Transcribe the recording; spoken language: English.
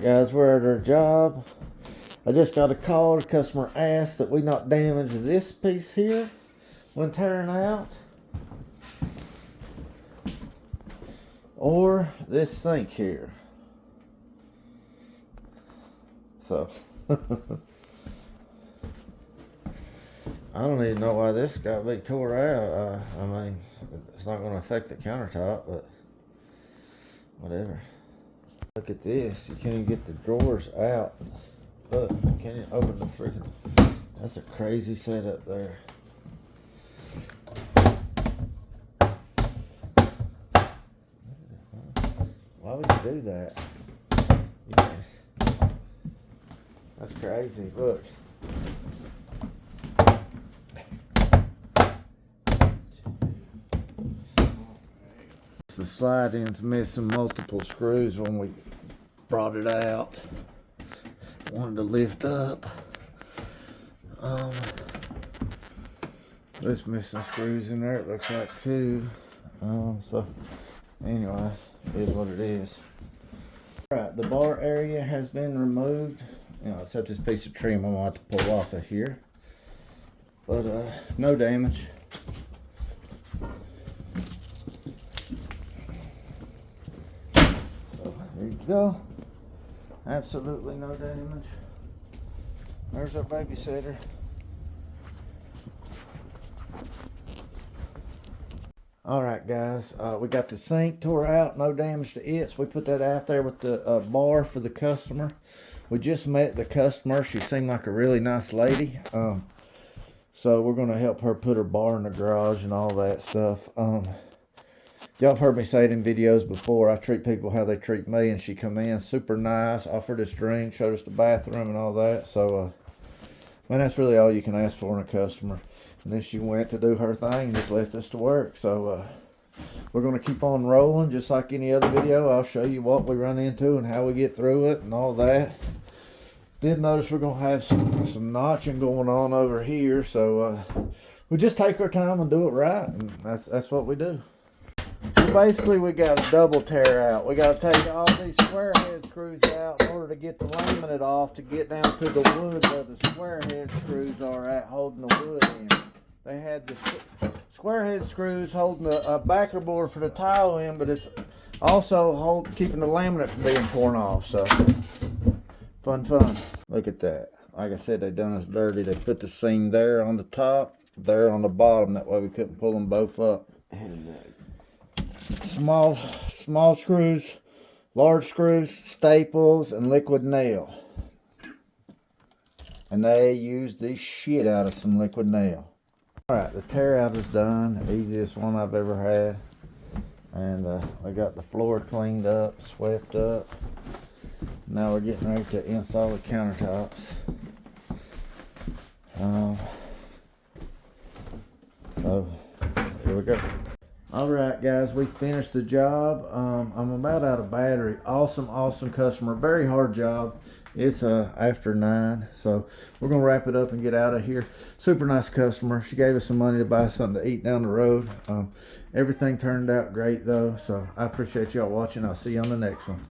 Alright guys, we're at our job. I just got a call. The customer asked that we not damage this piece here when tearing out, or this sink here. So I don't even know why this got big tore out. I mean, it's not going to affect the countertop, but whatever. Look at this. You can't even get the drawers out. Look, you can't even open the freaking... That's a crazy setup there. Why would you do that? You can't. That's crazy. Look. The slide in's missing multiple screws when we brought it out. Wanted to lift up. There's missing screws in there. It looks like two. So anyway, it is what it is. Alright, the bar area has been removed. Except this piece of trim I'm gonna have to pull off of here. But no damage. There you go. Absolutely no damage. There's our babysitter. Alright guys, we got the sink tore out, no damage to it. So we put that out there with the bar for the customer. We just met the customer. She seemed like a really nice lady. So we're going to help her put her bar in the garage and all that stuff. Y'all have heard me say it in videos before. I treat people how they treat me, and she come in super nice, offered us drink, showed us the bathroom and all that. So, man, that's really all you can ask for in a customer. And then she went to do her thing and just left us to work. So, we're going to keep on rolling just like any other video. I'll show you what we run into and how we get through it and all that. Did notice we're going to have some notching going on over here. So, we just take our time and do it right. And that's what we do. Basically, we got a double tear out. We got to take all these square head screws out in order to get the laminate off to get down to the wood where the square head screws are at, holding the wood in. They had the square head screws holding a backer board for the tile in, but it's also keeping the laminate from being torn off. So fun. Look at that. Like I said, they done us dirty. They put the seam there on the top, there on the bottom. That way we couldn't pull them both up. Small screws, large screws, staples, and liquid nail. And they use the shit out of some liquid nail. Alright, the tear out is done. The easiest one I've ever had. And we got the floor cleaned up, swept up. Now we're getting ready to install the countertops. So here we go. Alright guys, we finished the job. I'm about out of battery. Awesome customer. Very hard job. It's after 9, so we're gonna wrap it up and get out of here. Super nice customer. She gave us some money to buy something to eat down the road. Everything turned out great though, so I appreciate y'all watching. I'll see you on the next one.